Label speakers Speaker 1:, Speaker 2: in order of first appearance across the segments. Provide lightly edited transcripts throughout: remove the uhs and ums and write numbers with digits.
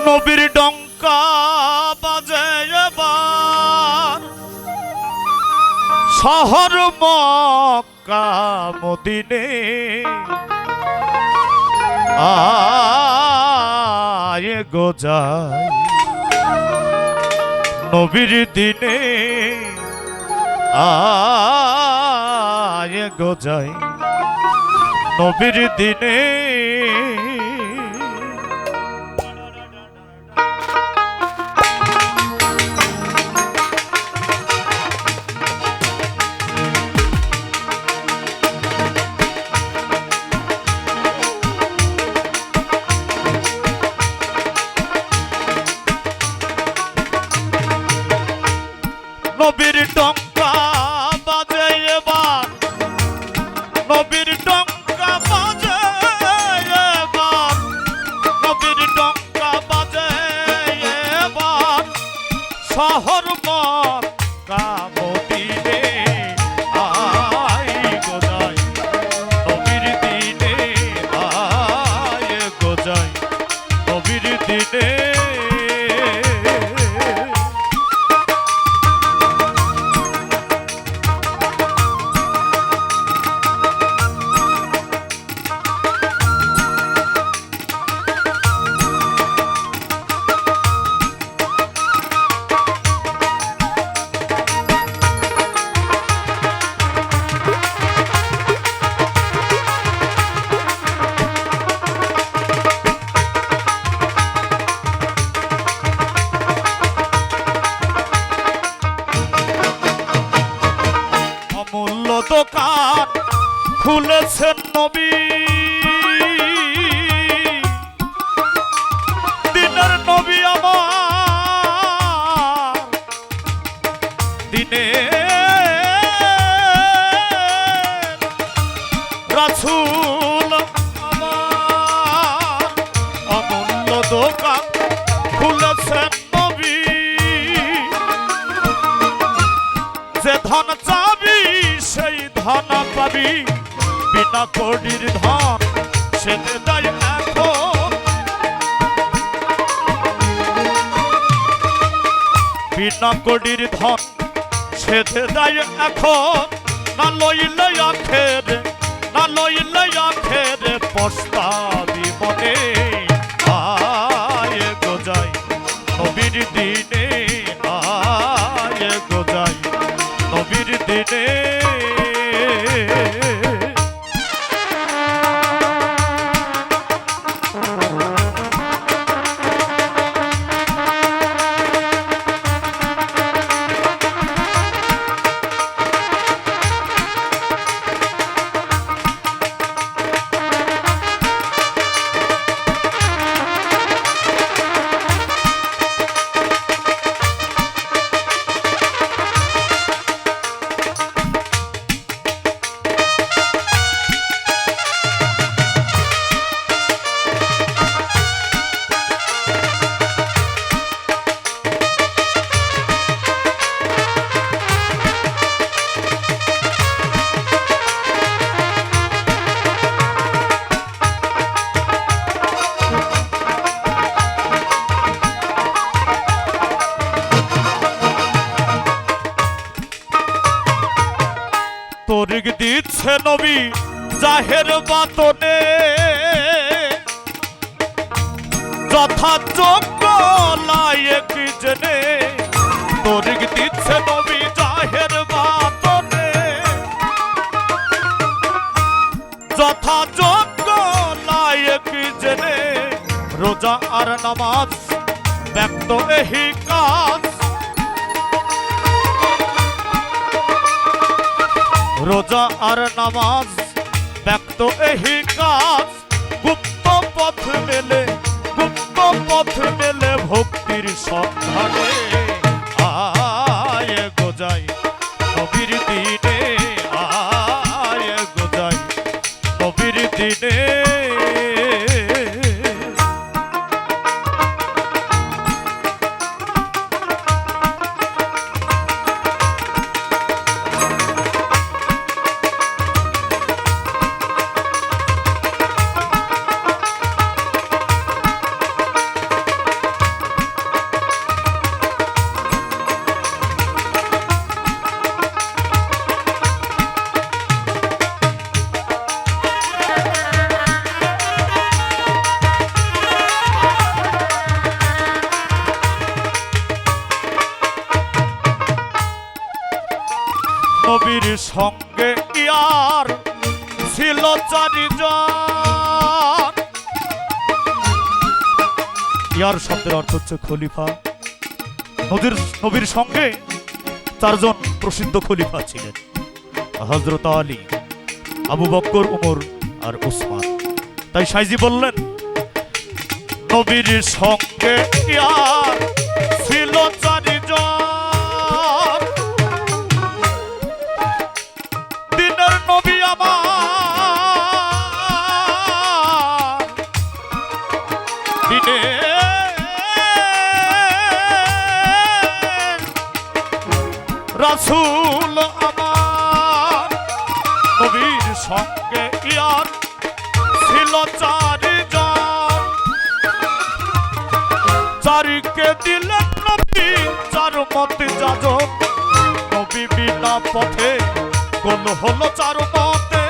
Speaker 1: নবীর ডঙ্কা বাজে এবার শহর মক্কা মদিনে আয় গো যাই নবীর দিনে আয় গো যাই নবীর দিনে নবীর ডঙ্কা বাজে এবার নবীর ডঙ্কা বাজে এবার নবীর ডঙ্কা বাজে এবার শহর মক্কা মদিনে আয় গো যাই নবীর দিনে আয় গো যাই নবীর দিনে দোকান খুলেছেন নবী দিনের নবী আমার দিনে রাসূল আমার অমূল্য দোকান খুলেছেন নবী যে ধন চাবি সেই ধন পাবি বিনা কোটির ধন সে দেয় এখন বিনা কোটির ধন সে দেয় এখন না লইলে আখেরে না লইলে আখেরে পস্তাবি মনে আয় গো যাই নবীর দিনে আয় গো যাই নবীর দিনে তরিক দিচ্ছে নবী জাহের বাতনে যথাযোগ্য লায়েক জেনে তরিক দিচ্ছে নবী জাহের বাতনে যথাযোগ্য লায়েক জেনে রোজা আর নামাজ ব্যক্ত এহি কাজ রোজা আর নামাজ ব্যক্ত এহি কাজ গুপ্ত পথ মেলে ভক্তির সন্ধানে আয় গো যাই নবীর দিনে আয় গো যাই নবীর দিনে সঙ্গে ইয়ার ছিল চারিজন। ইয়ার শব্দের অর্থ হচ্ছে খলিফা। নবীর সঙ্গে চারজন প্রসিদ্ধ খলিফা ছিলেন, হযরত আলী, আবু বকর, উমর আর উসমান। তাই সাইজি বললেন নবীর সঙ্গে ইয়ার ছিল চারিজন, দিনের নবী আমার, দিনের রাসূল আমার। নবীর সঙ্গে ইয়ার ছিল চারিজন, চারিকে দিলেন নবী চার মতে যাজন। নবী বিনা পথে কোন হলো চার মতে,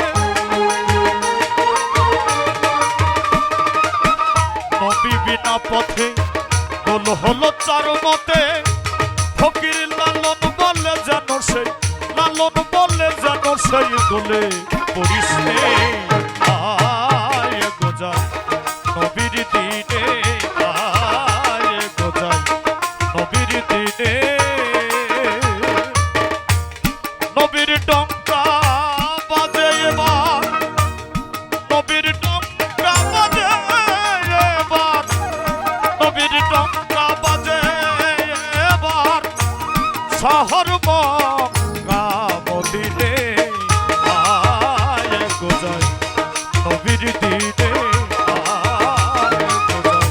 Speaker 1: নবী বিনা পথে কোন হলো চার মতে। ফকির লালন বলে যেন সেই, লালন বলে যেন সেই দোলে পড়িস নে আয় গোজাই নবীর দিনে, আয় গোজাই নবীর দিনে। নবীর টঙ্কা বাজে এবার, নবীর টঙ্কা বাজে এবার, নবীর টঙ্কা বাজে এবার। শহর মক্কা মদিনে, আয় গোজাই নবীর দিনে, আয় গোজাই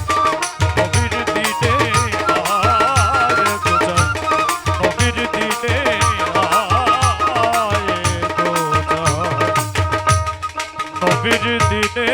Speaker 1: নবীর দিনে, আয় গোজাই নবীর দিনে, আয় গোজাই নবীর দিনে।